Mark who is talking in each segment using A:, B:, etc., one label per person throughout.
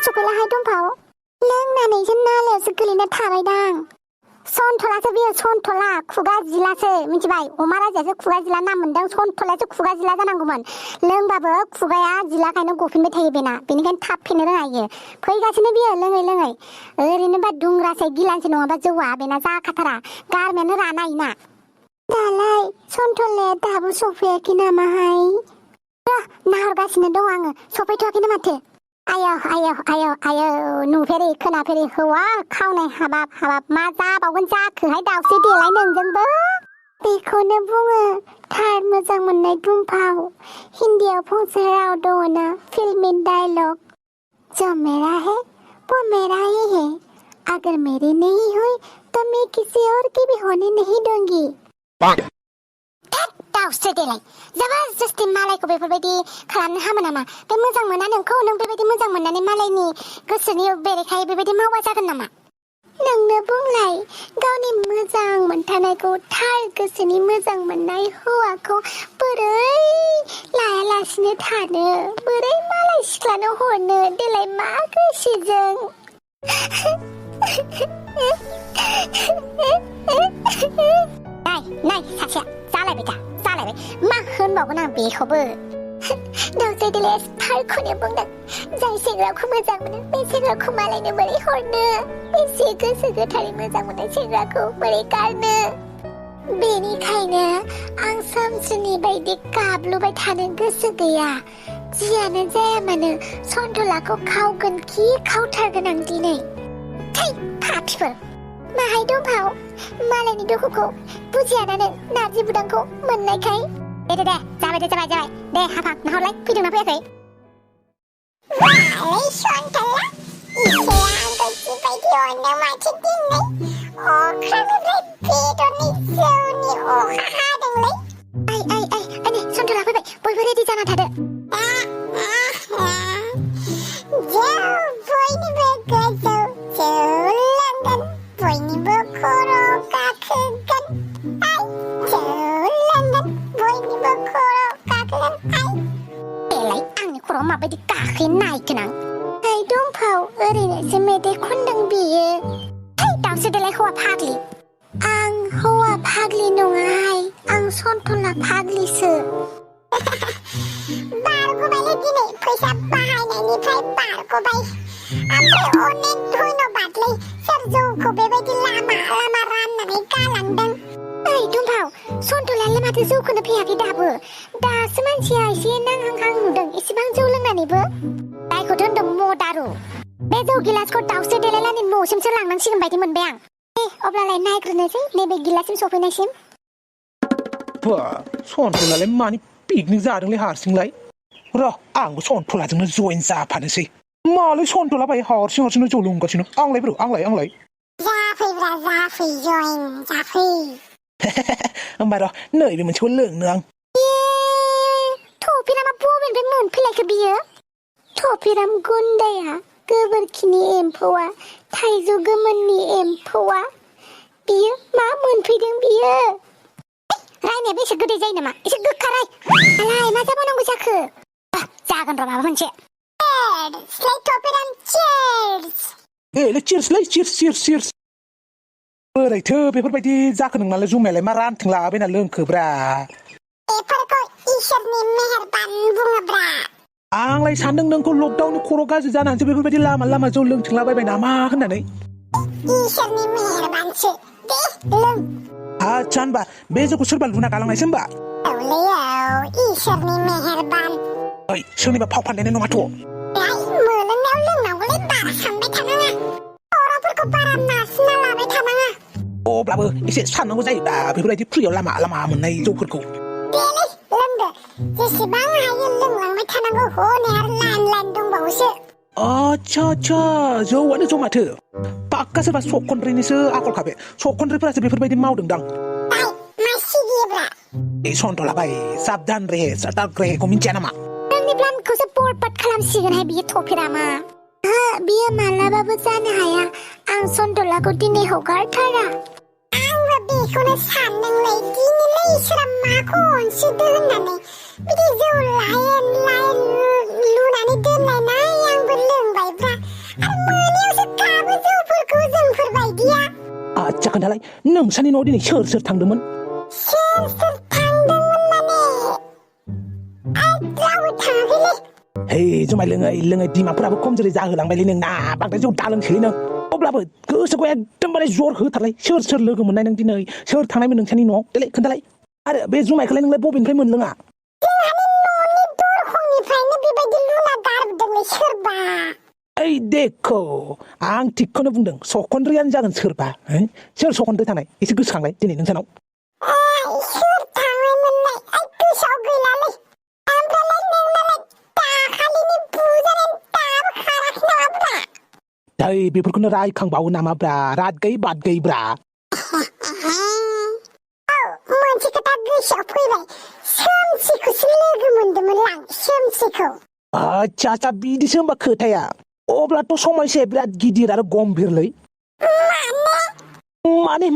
A: सफैलाहाय दंफाव लोंनानैฉันหน้าเหลวสगोलैना थाबाय दां सनथलासो बियो सनथला खुगा जिलासो मिथिबाय अमा राजायासो खुगा जिला नाम मोनदों सनथलासो खुगा जिला जानांगौमोन लोंबाबो खुगाया जिलाखायनो गफिनबाय थायो बेना बेनिखायनो थाब फेनो रोङा इयो फैगासिनो बियो लोङै लोङै ओरैनोबा दुंग्रासै गिलानसो नङाबा जौआ बेना जाखाथारा गारमायानो राना इना दालाय सनथलाया दाबो सफैयाखै नामाहाय नाहरगासिनो दं आङो सफैथ'वाखैनो माथो आय नुफेरै खोनाफेरै हौवा खावनाय हाबाब मा जाबावगोन जाखोहाय दावसे देलाय नोंजोंबो बेखौनो बुङो थार मोजां मोननाय दुमफाव हिन्दीयाव फंसे राव दङना फिल्मी डायलग जो मेरा है वो मेरा ही है अगर मेरी नहीं हुई तो मैं किसी और की भी होने नहीं दूंगी दावसे देलाय जबरदस्ती मालायखौ बेफोरबायदि खालामनो हामो नामा बे मोजां मोना नोंखौ नों बेबायदि मोजां मोननानै मालायनि गोसोनि बेरेखायै बेबायदि मावबा जागोन नामा नोंनो बुंलाय गावनि मोजां मोनथानायखौ थार गोसोनि मोजां मोननाय हौवाखौ बोरै लायालासिनो थानो बोरै मालाय सिख्लानो हरनो देलाय मा गोसोजों नाय सासेया जालायबाय दा जालायबाय मा होनबावगोन आं बेखौबो दावसे देलाया थारखौनो बुंदों जाय सेंग्राखौ मोजां मोनो बे सेंग्राखौ मालायनो बोरै हरनो एसे गोसो गोथारै मोजां मोननाय सेंग्राखौ बोरै गारनो बेनिखायनो आं सामसुनि बायदि गाबलुबाय थानो गोसो गैया जियानो जाया मानो सनथलाखौ खावगोन खि खावथारगोन आं दिनै थै फाफिफोर माहाय दंफाव मालायनि दुखुखौ बुजियाना नों नारजि बुदांखौ मोननायखाय दे जाबाय दे हाफा नाहरलाय फैदोंना फैयाखै वालै सनथला इसे आंखौ जिबायदि अननो माथो दिनै अख्रांनिफ्राय बेदरनि जौनि अखा हादोंलै नै सनथला फैबाय बयबो रेडि जाना थादो जौ बयनिबो गोजौ जौ लोंगोन बयनिबो खर' गाखोगोन जौ लोंगोन बयनिबो खर' गाखोगोन देलाय आंनि खर'आव माबायदि गाखोयो नायगोन आं दंफाव ओरैनोसो मेथाइ खनदों बियो दावसे देलाय हौवा फाग्लि आं हौवा फाग्लि नङाहाय आं सनथला फाग्लिसो बारग'बायलै दिनै फैसा बाहायनायनिफ्राय बारग'बाय ओमफ्राय अनेक धन्यबादलै सोर जौखौ बेबायदि लामा राननानै गालांदों दंफाव सनथलायालाय माथो जौखौनो फैयाखै दाबो दासो मानसिया एसे नांहांहां नुदों एसेबां जौ लोंनानैबो जायखौ दोनदों मदारु बे जौ गिलासखौ दावसे देलायलानि न'सिमसो लांनांसिगोन बायदि मोनबाय आं अब्लालाय नायग्रोनोसै नैबे गिलाससिम सफैनायसिम
B: सनथलालाय मानि पिकनिक जादोंलै हारसिंलाय आंबो सनथलाजोंनो जइन जाफानोसै मालाय सनथला बाय हारसिंनो जौ लोंगासिनो आंलाय
A: जाफै जइन जाफै
B: होमबा नैबे मोनसेखौ लोंनो आं
A: थफिरामा बबेनिफ्राय मोनफैलायखो बियो थफिराम गुन्दाया गोबोरखिनि एम्फौआ थाइजौ गोमोननि एम्फौआ बियो मा मोनफैदों बियो रायनायाबो एसे गोदै जायो नामा एसे गोखा राय आलाय मा जाबावनांगौ जाखो जागोन र' माबा मोनसे
B: चियर्स बोरैथो बेफोरबायदि जाखो नोंनालाय जुमायालाय मा रानथिंलाबायना लोंखोब्रा
A: बेफोरखौ इसोरनि मेहेरबान बुङोब्रा
B: आंलाय सानदों नोंखौ लकडाउननि खर' गाज्रि जानानैसो बेफोरबायदि लामा जौ लोंथिंलाबायबाय नामा होननानै
A: इसोरनि मेहेरबानसो दे लों
B: आच्छा होनबा बे जौखौ सोरबा लुना गालांनायसो होनबा
A: इसोरनि मेहेरबान
B: ओइ सोरनिबा फाव फान्दायनाय नङाथ'
A: मोलोंनायाव लोंनांगौलै बारा सानबाय थानाङा खर'फोरखौ बारा नारसिना लाबाय थानाङा
B: अब्लाबो एसे साननांगौ जायोब्ला बेफोरबायदि फ्रियाव लामा मोननाय जौफोरखौ
A: देलै लोंदो जेसेबां हायो लोंलांबाय थानांगौ हनै आरो लाइन दंबावोसो
B: आच्छा जौआनो जौ माथो पाक्का सोरबा सखन्द्रिनिसो आखलखाबे सखन्द्रिफोरासो बेफोरबायदि मावदोंदां सनथला बाय साबधान रहे सतर्क रहेखौ मिन्थिया नामा
A: नोंनि प्लानखौसो बरबाद खालामसिगोनहाय बियो थफिरामा बियो मालाबाबो जानो हाया आं सनथलाखौ दिनै हगारथारा आंबो बेखौनो सानदोंलै दिनैलाय इसोरा माखौ अनसिदो होननानै बिदि जौ लाइन लुनानै दोनलायनाय आंबो लोंबायब्रा
B: नोंसानि न'आव दिनै सोर सोर थांदोंमोन
A: सोर थांदोंमोन माने रावबो थाङाखैलै
B: हे जुमाय लोङै दिमाफोराबो खमजुरि जाहोलांबायलै नोंना बांद्राय जौ दालोंसैलै नों अब्लाबो गोसोखौ एकदमबारे जर होथारलाय सोर लोगो मोननाय नों दिनै सोर थांनायमोन नोंसानि न'आव देलाय खोन्थालाय आरो बे जुमायखौलाय नोंलाय बबेनिफ्राय मोनलोङा
A: जोंहानि न'नि दरखंनिफ्रायनो बेबायदि लुना गारबोदोंलै सोरबा
B: ओइ देखो आं थिगखौनो बुंदों सखन्द्रियानो जागोन सोरबा सोर सखन्द्रि थानाय एसे गोसोखांलाय दिनै नोंसानाव
A: सोर थांनायमोनलाय गोसोआव गैलालै ओमफ्रायलाय नोंनालाय दाखालिनि बुजानाय दाबो खाराखै नामाब्रा
B: दै बेफोरखौनो रायखांबावो नामाब्रा रात गैयै बाद गैयैब्रा
A: मोनसे खोथा गोसोआव फैबाय सोमसिखौसो लोगो मोनदोंमोन आं सोमसिखौ
B: आच्छा बिदिसो होमबा खोथाया अब्लाथ' समस्याया बिराद गिदिर आरो गम्भीरलै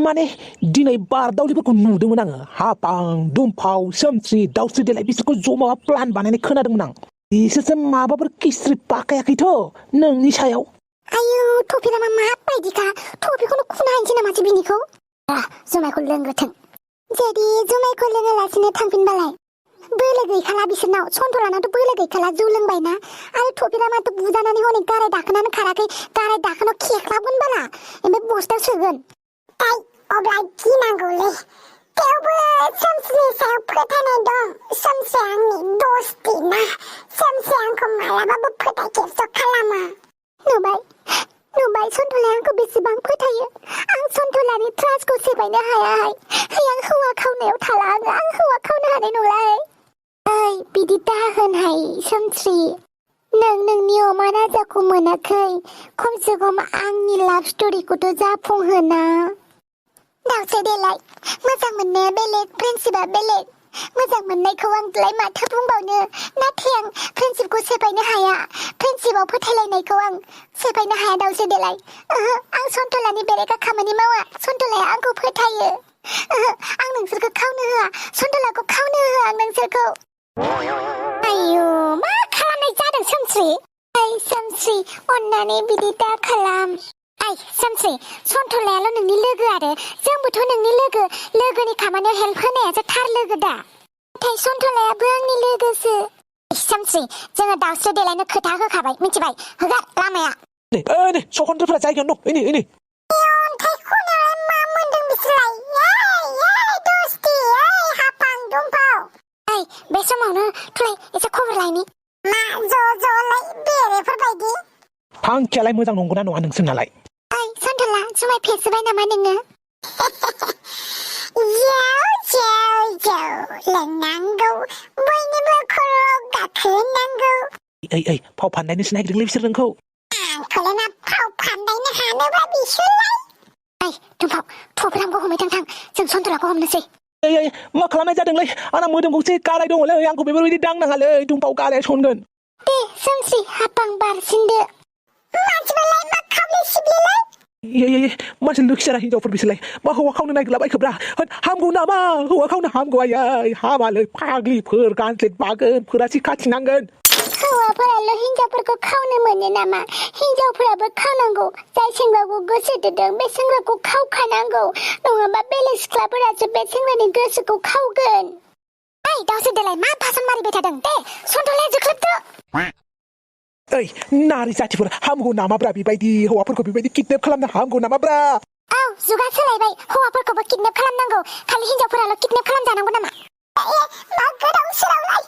B: माने दिनै बारदावलिफोरखौ नुदोंमोन आङो हापां दुमफाव सोमस्रि दाउस्रि देलाय बिसोरखौ ज' माबा प्लान बानायनाय खोनादोंमोन आं बिसोरसो माबाफोर किस्रि पाकायाखैथ' नोंनि सायाव
A: आयौ टपिकआ माबायदिखा टपिकखौनो खुना होनोसै नामासो बिनिखौ जुमायखौ लोंग्रोथों जुदि जुमायखौ लोङालासिनो थांफिनबालाय बोलो गैखाला बिसोरनाव सन्थ'लानाथ' बोलो गैखाला जौ लोंबायना आरो टपिकआ माथो बुजानानै हनै गाराय दाखोनानो खाराखै गाराय दाखोनाव खेख्लाबगोन बाला ओमफ्राय बस्तायाव सोगोन अब्ला गिनांगौलै थेवबो सोमस्रिनि सायाव फोथायनाय दं सोमस्रिया आंनि दस्ति ना सोमस्रिया आंखौ मालाबाबो फोथायखेबस' खालामा नुबाय सन्थ'लाया आंखौ बेसेबां फोथायो आं सन्थ'लानि ट्रास्टखौ सेफायनो हायाहाय आं हौवा खावनायाव थाला आं हौवा खावनो हानाय नंलाहाय ओइ बिदि दाहोनहाय सोमस्रि नोंनि अमा राजाखौ मोनाखै खमसे खम आंनि लाभ स्ट'रिखौथ' जाफुंहोना दाउसे देलाय मोजां मोननाया बेलेग फ्रेन्डशिपआ बेलेग मोजां मोननायखौ आंलाय माथो बुंबावनो नाथाय आं फ्रेन्डशिपखौ सेफायनो हाया फ्रेन्डशिपआव फोथायलायनायखौ आं सेफायनो हाया दाउसे देलाय आं सन्थ'लानि बेरेखा खामानि मावा सन्थ'लाया आंखौ फोथायो आं नोंसोरखौ खावनो होआ सन्थ'लाखौ खावनो होआ आं नोंसोरखौ आयु मा खालामनाय जादों सोमस्रि सोमस्रि अन्नानै बिदि दा खालाम सोमस्रि सन्थ'लायाल' नोंनि लोगो आरो जोंबोथ' नोंनि लोगोनि खामानियाव हेल्प होनायासो थार लोगो दा नाथाय सन्थ'लायाबो आंनि लोगोसो सोमस्रि जोङो दाउस्रि देलायनो खोथा होखाबाय मिथिबाय होगार लामाया
B: नै सखन्द्रिफोरा जायगायावनो दं ओइनै
A: अन्थाइ खनायावलाय मा मोनदों बिसोरलाय दस्ति हापां दुमफाव बे समावनो थुलाय एसे खबर लायनि मा ज'लाय बेरेफोरबायदि
B: थांखियालाय मोजां नंगौना नङा नोंसोरनालाय
A: सन्थ'ला जुमाय फेसोबाय नामा नोङो जौ लोंनांगौ बयनिबो खर'आव गाखोनांगौ
B: ओइ फाव फान्दायनोसो नागिरदोंलै बिसोर नोंखौ
A: आंखौलाय मा फाव फान्दायनो हानोबा बिसोरलाय दुमफाव थ'फ्रामखौ हमैथां जों सन्थ'लाखौ हमनोसै
B: मा खालामनाय जादोंलै आंना मोदोमखौसो गाराय दङलै आंखौ बेफोरबायदि दांनाङालै दुमफाव गाराया सनगोन
A: दे सोमस्रि हापां बारसिनदो मानसिफोरलाय मा खावले सिबलेलाय
B: मानसि लोखिसारा हिनजावफोर बिसोरलाय मा हौवा खावनो नागिरलाबायखोब्रा हामगौ नामा हौवा खावनो हामगौ आयै हामालै फाग्लिफोर गानस्लेट बागोन फोरासि खाथिनांगोन
A: हौवाफोराल' हिनजावफोरखौ खावनो मोनो नामा हिनजावफोराबो खावनांगौ जाय सेंग्राखौ गोसो थोदों बे सेंग्राखौ खावखानांगौ नङाबा बेलेग सिख्लाफोरासो बे सेंग्रानि गोसोखौ खावगोन दाउसो देलाय मा भाषण मारिबाय थादों दे सन्थ'लाया जोख्लोबदो
B: नारि जातिफोर हामगौ नामाब्रा बेबायदि हौवाफोरखौ बेबायदि किडनेप खालामनो हामगौ नामाब्रा
A: जुगा सोलायबाय हौवाफोरखौबो किडनेप खालामनांगौ खालि हिनजावफोराल' किडनेप खालामजानांगौ नामा मा गोदाव सोरावलाय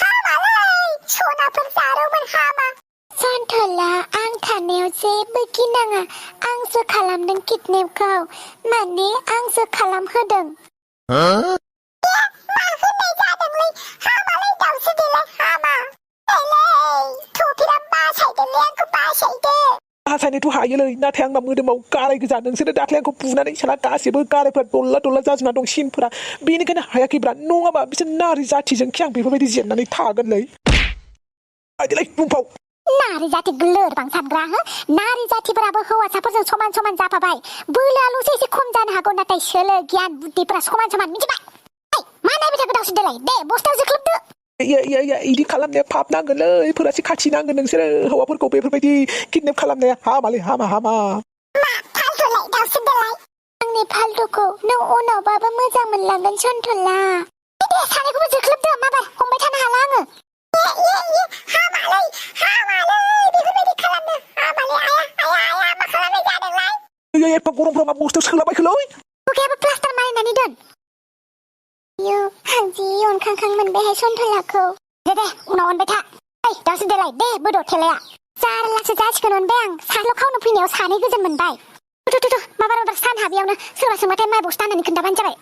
A: हामालै सनाफोर जारौमोन हामा सन्थ'ला आं थानायाव जेबो गिनाङा आंसो खालामदों किडनेपखौ माने आंसो खालामहोदों मा होननाय जादोंलै हामालै दाउसो देलाय हामा
B: बासायनोथ' हायोलै नाथाय आंना मोदोमाव गाराय गोजा नोंसोरो दाख्लै आंखौ बुनानै साला गासैबो गारायफ्रा दल्ला जाजोबना दं सिनफोरा बेनिखायनो हायाखैब्रा नङाबा बिसोर नारि जातिजोंखि आं बेफोरबायदि जेननानै थागोनलै दुमफाव
A: नारि जाति लोरबां सानग्रा नारि जातिफोराबो हौवासाफोरजों समान जाफाबाय बोलोआल'सो एसे खम जानो हागौ नाथाय सोलो गियान बुद्धिफोरा समान मिथिबाय मा नायबाय थाखो दाउसो देलाय दे बस्तायाव जोख्लोबदो
B: इदि खालामनाया पाप नांगोनलै फोरासि खाथि नांगोन नोंसोरो हौवाफोरखौ बेफोरबायदि किडनेप खालामनाया हामालै हामा
A: मा फालतुलाय दाउसो देलाय आं आंनि फाल्टुखौ नों उनावबाबो मोजां मोनलांगोन सनथला दे सानैखौबो जोख्लोबदो माबार हमबाय थानो हाला आङो हामालै बेफोरबायदि खालामनो हामालै आया मा खालामनाय जादोंलाय
B: एफा गरमफ्राव मा बस्थायाव सोलाबायखोलै
A: खुगायाबो प्लास्टार मारिनानै दोन आयौ आं जि अनखांखां मोनबायहाय सनथलाखौ दे उनाव अनबाय था दासो देलाय दे बोद' थेलाया जारलासो जासिगोन अनबाय आं साल' खावनो फैनायाव सानै गोजोन मोनबाय माबार सान हाबियावनो सोरबा सोंबाथाय माइ बस्ता होननानै खोन्थाबानो जाबाय